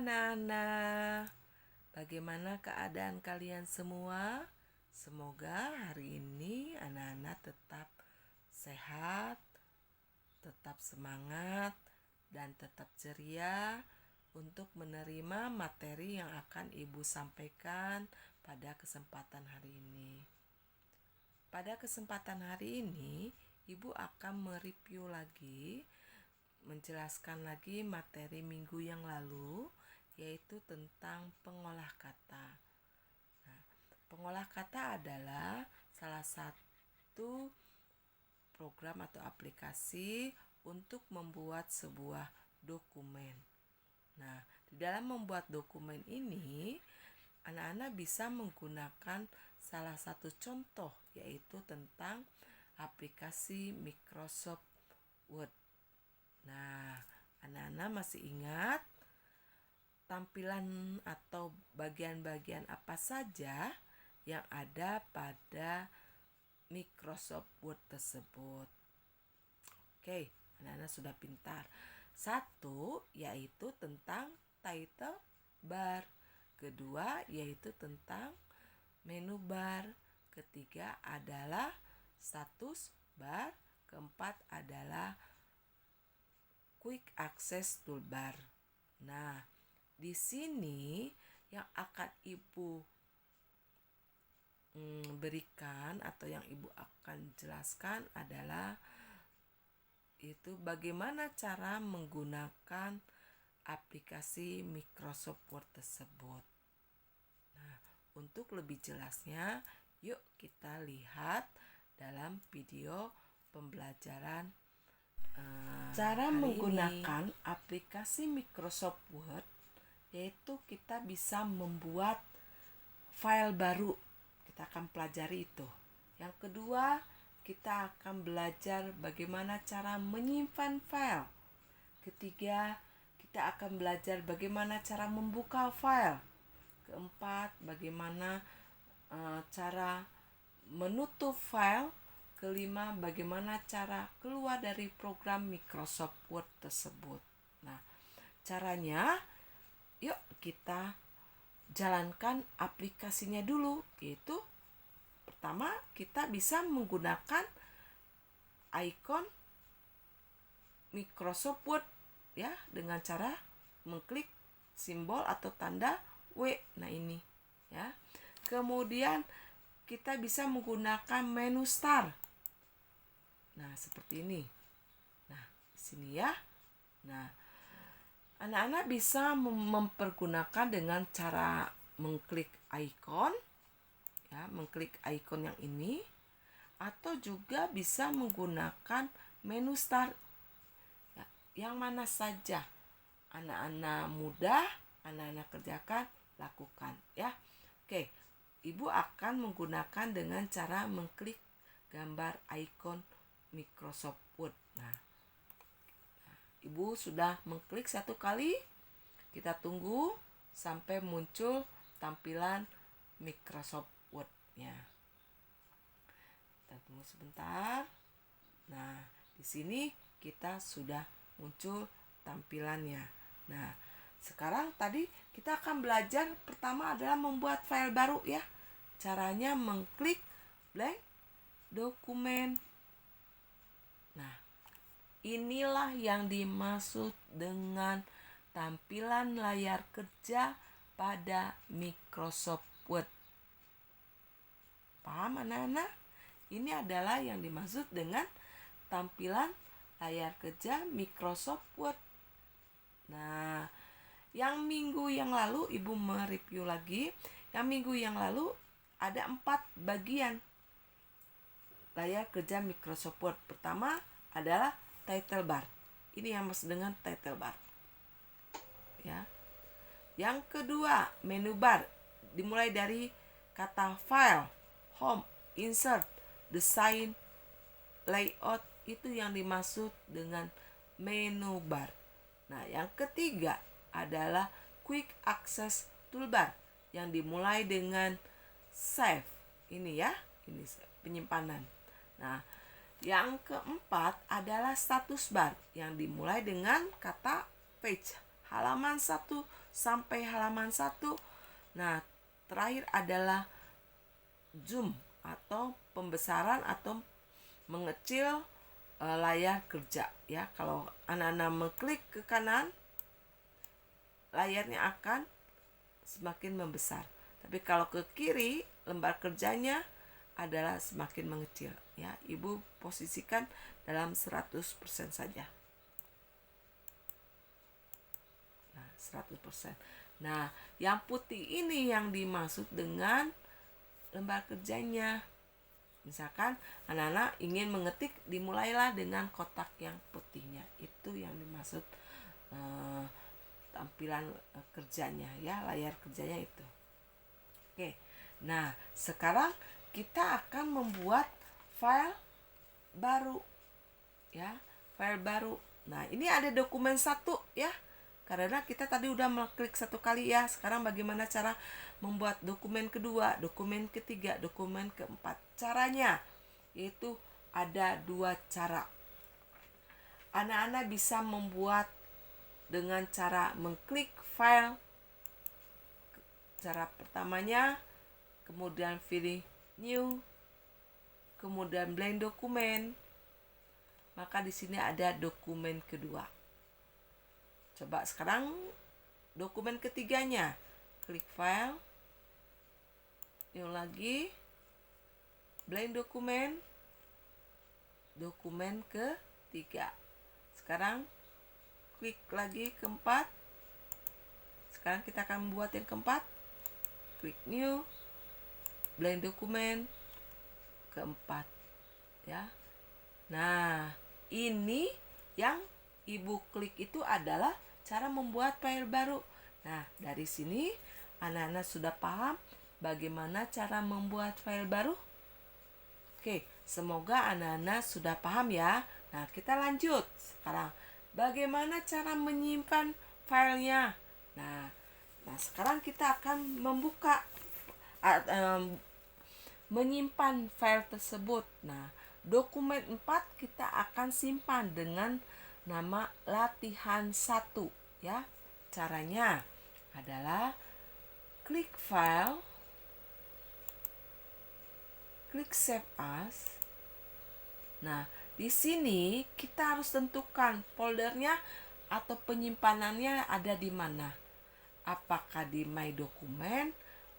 anak-anak, bagaimana keadaan kalian semua? Semoga hari ini anak-anak tetap sehat, tetap semangat, dan tetap ceria untuk menerima materi yang akan Ibu sampaikan pada kesempatan hari ini. Pada kesempatan hari ini, Ibu akan mereview lagi, menjelaskan lagi materi minggu yang lalu, yaitu tentang pengolah kata. Nah, pengolah kata adalah salah satu program atau aplikasi untuk membuat sebuah dokumen. Nah, di dalam membuat dokumen ini, anak-anak bisa menggunakan salah satu contoh, yaitu tentang aplikasi Microsoft Word. Nah, anak-anak masih ingat tampilan atau bagian-bagian apa saja yang ada pada Microsoft Word tersebut? Oke, anak-anak sudah pintar. Satu, yaitu tentang title bar. Kedua, yaitu tentang menu bar. Ketiga adalah status bar. Keempat adalah quick access toolbar. Nah, di sini yang akan Ibu berikan atau yang Ibu akan jelaskan adalah itu bagaimana cara menggunakan aplikasi Microsoft Word tersebut. Nah, untuk lebih jelasnya, yuk kita lihat dalam video pembelajaran cara menggunakan aplikasi Microsoft Word, yaitu kita bisa membuat file baru. Kita akan pelajari itu. Yang kedua, kita akan belajar bagaimana cara menyimpan file. Ketiga, kita akan belajar bagaimana cara membuka file. Keempat, bagaimana cara menutup file. Kelima, bagaimana cara keluar dari program Microsoft Word tersebut. Nah, caranya, yuk kita jalankan aplikasinya dulu. Yaitu, pertama kita bisa menggunakan icon Microsoft Word ya, dengan cara mengklik simbol atau tanda W. Nah, ini ya. Kemudian kita bisa menggunakan menu start. Nah, seperti ini. Nah, di sini ya. Nah, anak-anak bisa mempergunakan dengan cara mengklik icon ya, mengklik icon yang ini, atau juga bisa menggunakan menu start ya, yang mana saja anak-anak mudah, anak-anak kerjakan, lakukan ya. Oke, Ibu akan menggunakan dengan cara mengklik gambar icon Microsoft Word. Nah, Ibu sudah mengklik satu kali. Kita tunggu sampai muncul tampilan Microsoft Word-nya. Kita tunggu sebentar. Nah, di sini kita sudah muncul tampilannya. Nah, sekarang tadi kita akan belajar pertama adalah membuat file baru ya. Caranya mengklik blank dokumen. Nah, inilah yang dimaksud dengan tampilan layar kerja pada Microsoft Word. Paham anak-anak? Ini adalah yang dimaksud dengan tampilan layar kerja Microsoft Word. Nah, yang minggu yang lalu Ibu mereview lagi. Yang minggu yang lalu ada 4 bagian layar kerja Microsoft Word. Pertama adalah title bar. Ini yang maksud dengan title bar. Ya. Yang kedua, menu bar. Dimulai dari kata file, home, insert, design, layout, itu yang dimaksud dengan menu bar. Nah, yang ketiga adalah quick access toolbar yang dimulai dengan save. Ini ya, ini penyimpanan. Nah, yang keempat adalah status bar yang dimulai dengan kata page, halaman 1 sampai halaman 1. Nah, terakhir adalah zoom atau pembesaran atau mengecil layar kerja ya. Kalau anak-anak mengklik ke kanan, layarnya akan semakin membesar. Tapi kalau ke kiri, lembar kerjanya adalah semakin mengecil ya. Ibu posisikan dalam 100% saja. Nah, 100%. Nah, yang putih ini yang dimaksud dengan lembar kerjanya. Misalkan anak-anak ingin mengetik, dimulailah dengan kotak yang putihnya. Itu yang dimaksud tampilan kerjanya ya, layar kerjanya itu. Oke. Nah, sekarang kita akan membuat file baru ya, file baru. Nah, ini ada dokumen 1 ya. Karena kita tadi udah mengklik 1 kali ya. Sekarang bagaimana cara membuat dokumen kedua, dokumen ketiga, dokumen keempat? Caranya yaitu ada 2 cara. Anak-anak bisa membuat dengan cara mengklik file. Cara pertamanya, kemudian pilih new, kemudian blank dokumen. Maka di sini ada dokumen kedua. Coba sekarang dokumen ketiganya. Klik file, new lagi, blank dokumen, dokumen ketiga. Sekarang klik lagi keempat. Sekarang kita akan membuat yang keempat. Klik new, blank dokumen keempat ya. Nah, ini yang ibu klik itu adalah cara membuat file baru. Nah, dari sini anak-anak sudah paham bagaimana cara membuat file baru? Oke, semoga anak-anak sudah paham ya. Nah, kita lanjut. Sekarang, bagaimana cara menyimpan filenya? Nah, sekarang kita akan membuka menyimpan file tersebut. Nah, dokumen 4 kita akan simpan dengan nama latihan 1 ya. Caranya adalah klik file, klik save as. Nah, di sini kita harus tentukan foldernya atau penyimpanannya ada di mana. Apakah di My Document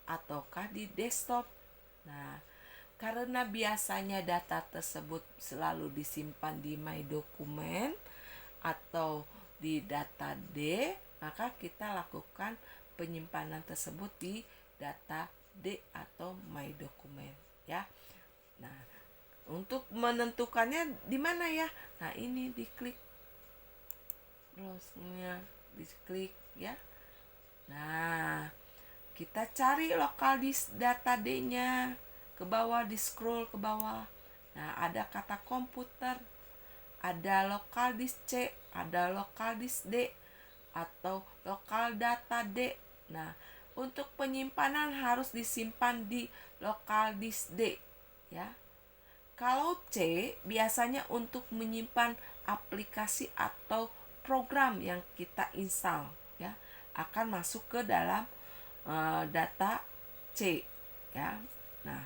ataukah di desktop. Nah, karena biasanya data tersebut selalu disimpan di My Document atau di data D, maka kita lakukan penyimpanan tersebut di data D atau My Document ya. Nah, untuk menentukannya di mana ya? Nah, ini diklik browse-nya, diklik ya. Nah, kita cari lokal disk data D-nya. Ke bawah, di scroll ke bawah. Nah, ada kata komputer, ada lokal disk C, ada lokal disk D, atau lokal data D. Nah, untuk penyimpanan harus disimpan di lokal disk D ya. Kalau C biasanya untuk menyimpan aplikasi atau program yang kita install ya, akan masuk ke dalam data C ya. Nah,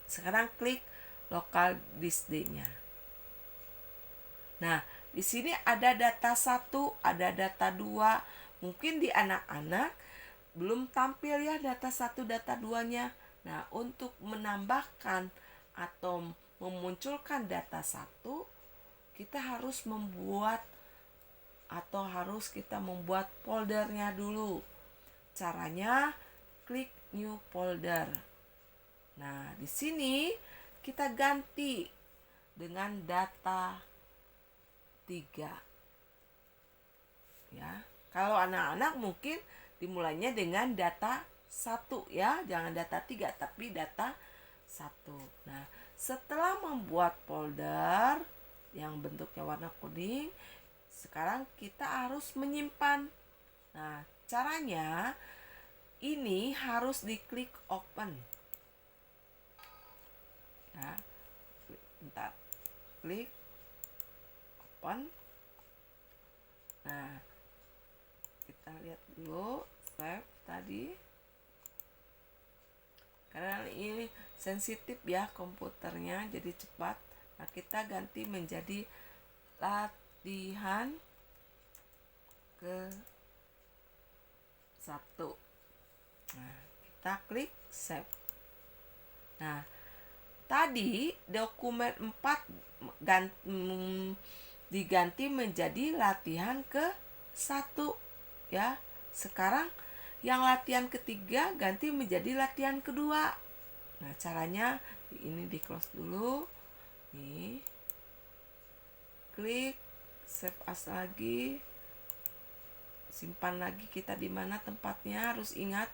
sekarang klik lokal disk D-nya. Nah, di sini ada data 1, ada data 2. Mungkin di anak-anak belum tampil ya data 1, data 2-nya. Nah, untuk menambahkan atau memunculkan data 1, kita harus membuat atau harus kita membuat foldernya dulu. Caranya klik new folder. Nah, di sini kita ganti dengan data 3. Ya. Kalau anak-anak mungkin dimulainya dengan data 1 ya, jangan data 3 tapi data 1. Nah, setelah membuat folder yang bentuknya warna kuning, sekarang kita harus menyimpan. Nah, caranya ini harus diklik open. Ya, bentar. Klik open. Nah, kita lihat dulu save tadi. Karena ini sensitif ya komputernya, jadi cepat. Nah, kita ganti menjadi latihan ke 1. Nah, kita klik save. Nah, tadi dokumen 4 diganti menjadi latihan ke 1 ya. Sekarang yang latihan ketiga ganti menjadi latihan kedua. Nah, caranya ini di close dulu. Nih. Klik save as lagi. Simpan lagi kita di mana tempatnya, harus ingat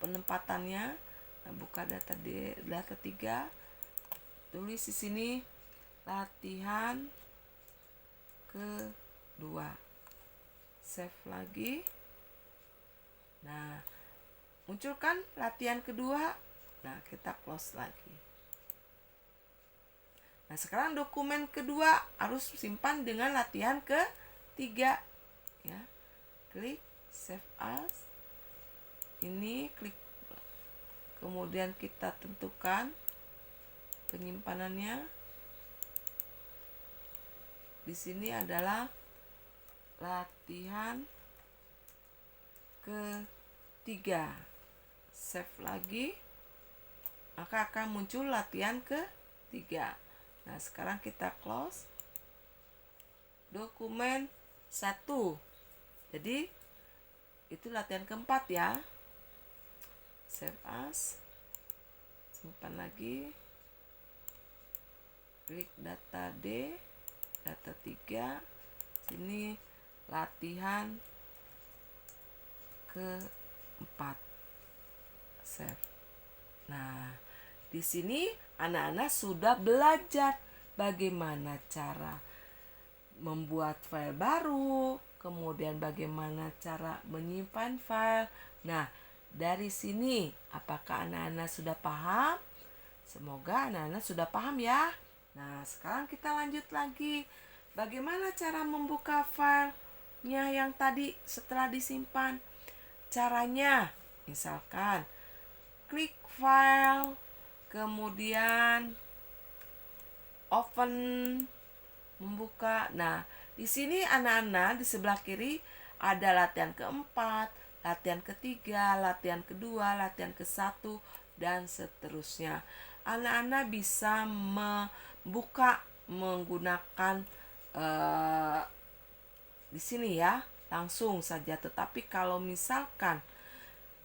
penempatannya. Nah, buka data 3. Tulis di sini latihan kedua. Save lagi. Nah, munculkan latihan kedua. Nah, kita close lagi. Nah, sekarang dokumen kedua harus simpan dengan latihan ketiga. Ya. Klik save as. Ini klik. Kemudian kita tentukan penyimpanannya. Di sini adalah latihan ketiga. Save lagi. Maka akan muncul latihan ketiga. Nah, sekarang kita close dokumen 1. Jadi itu latihan keempat ya. Save as. Simpan lagi. Klik data D, data 3. Sini latihan keempat. Save. Nah, di sini anak-anak sudah belajar bagaimana cara membuat file baru, kemudian bagaimana cara menyimpan file. Nah, dari sini apakah anak-anak sudah paham? Semoga anak-anak sudah paham ya. Nah, sekarang kita lanjut lagi. Bagaimana cara membuka filenya yang tadi setelah disimpan? Caranya, misalkan klik file, kemudian open, membuka. Nah, di sini anak-anak di sebelah kiri ada latihan keempat, latihan ketiga, latihan kedua, latihan ke-1, dan seterusnya. Anak-anak bisa membuka menggunakan di sini ya, langsung saja. Tetapi kalau misalkan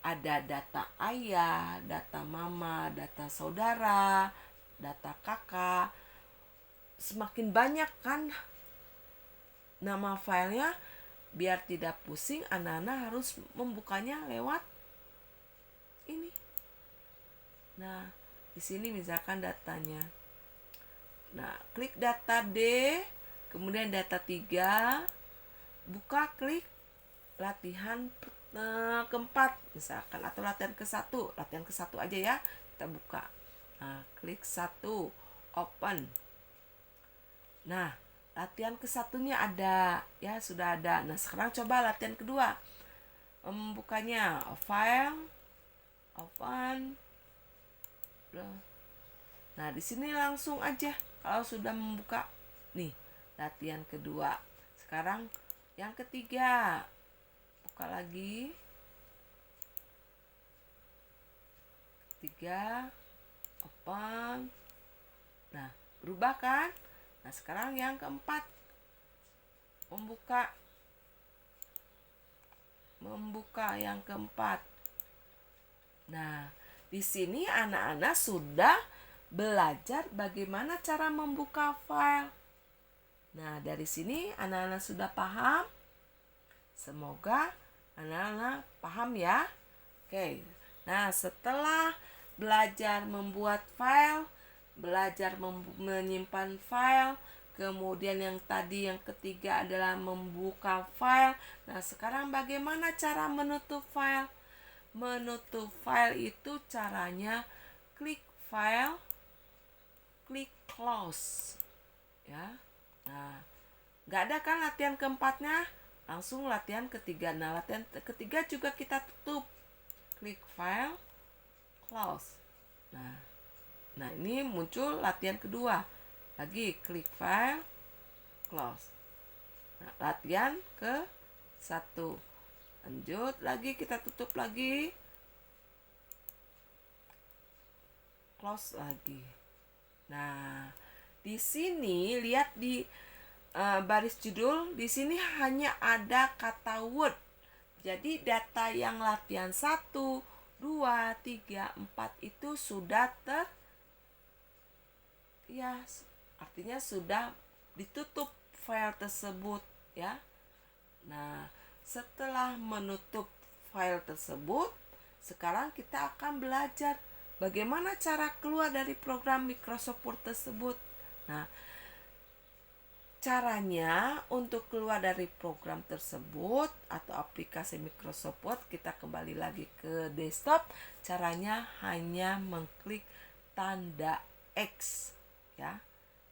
ada data ayah, data mama, data saudara, data kakak, semakin banyak kan nama filenya, biar tidak pusing anak-anak harus membukanya lewat ini. Nah, di sini misalkan datanya. Nah, klik data D, kemudian data 3, buka klik latihan keempat misalkan, atau latihan ke-1, latihan ke-1 aja ya, kita buka. Nah, klik 1, open. Nah, latihan ke-1-nya ada ya, sudah ada. Nah, sekarang coba latihan kedua. Membukanya file, open. Nah, di sini langsung aja kalau sudah membuka. Nih, latihan kedua. Sekarang yang ketiga. Buka lagi. 3, open. Nah, berubah kan? Nah, sekarang yang keempat. Membuka yang keempat. Nah, di sini anak-anak sudah belajar bagaimana cara membuka file. Nah, dari sini anak-anak sudah paham. Semoga anak-anak paham ya. Oke. Nah, setelah belajar membuat file, belajar menyimpan file, kemudian yang tadi yang ketiga adalah membuka file. Nah, sekarang bagaimana cara menutup file? Menutup file itu caranya klik file, klik close. Ya. Nah, nggak ada kan latihan keempatnya? langsung latihan ketiga. Nah, latihan ketiga juga kita tutup. Klik file, close. Nah, ini muncul latihan kedua. Lagi klik file, close. Nah, latihan ke 1. Lanjut lagi, kita tutup lagi. Close lagi. Nah, di sini lihat di baris judul, di sini hanya ada kata word. Jadi data yang latihan 1, 2, 3, 4 itu sudah artinya sudah ditutup file tersebut ya. Nah, setelah menutup file tersebut, sekarang kita akan belajar bagaimana cara keluar dari program Microsoft Word tersebut. Nah, caranya untuk keluar dari program tersebut atau aplikasi Microsoft Word, kita kembali lagi ke desktop. Caranya hanya mengklik tanda X ya,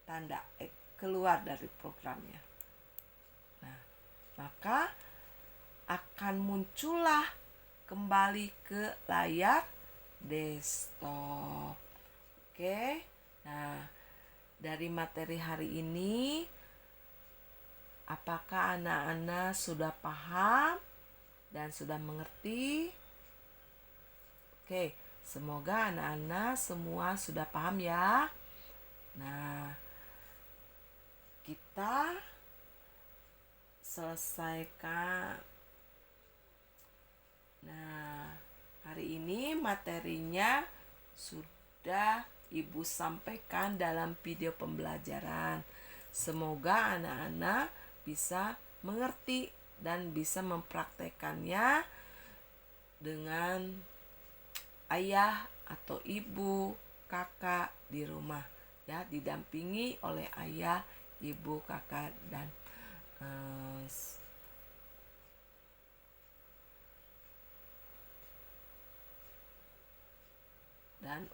tanda X, keluar dari programnya. Nah, maka akan muncullah kembali ke layar desktop. Oke. Nah, dari materi hari ini, apakah anak-anak sudah paham dan sudah mengerti? Oke, semoga anak-anak semua sudah paham ya. Nah, kita selesaikan. Nah, hari ini materinya sudah Ibu sampaikan dalam video pembelajaran. Semoga anak-anak bisa mengerti dan bisa mempraktekannya dengan ayah atau ibu, kakak di rumah ya, didampingi oleh ayah, ibu, kakak dan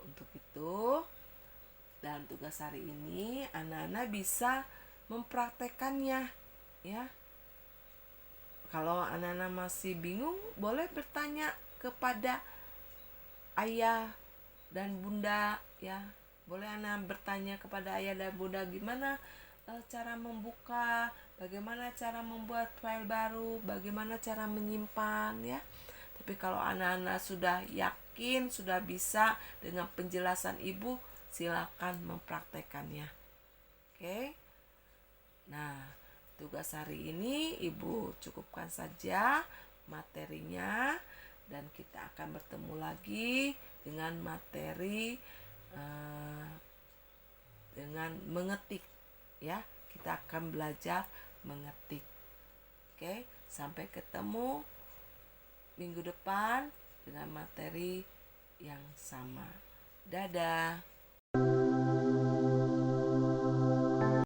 untuk itu, dalam tugas hari ini anak-anak bisa mempraktekannya ya. Kalau anak-anak masih bingung, boleh bertanya kepada ayah dan bunda ya. Boleh anak bertanya kepada ayah dan bunda gimana cara membuka, bagaimana cara membuat file baru, bagaimana cara menyimpan ya. Tapi kalau anak-anak sudah yakin, sudah bisa dengan penjelasan ibu, silakan mempraktekannya. Oke. Nah, tugas hari ini ibu cukupkan saja materinya, dan kita akan bertemu lagi dengan materi dengan mengetik ya. Kita akan belajar mengetik. Oke, sampai ketemu minggu depan dengan materi yang sama. Dadah.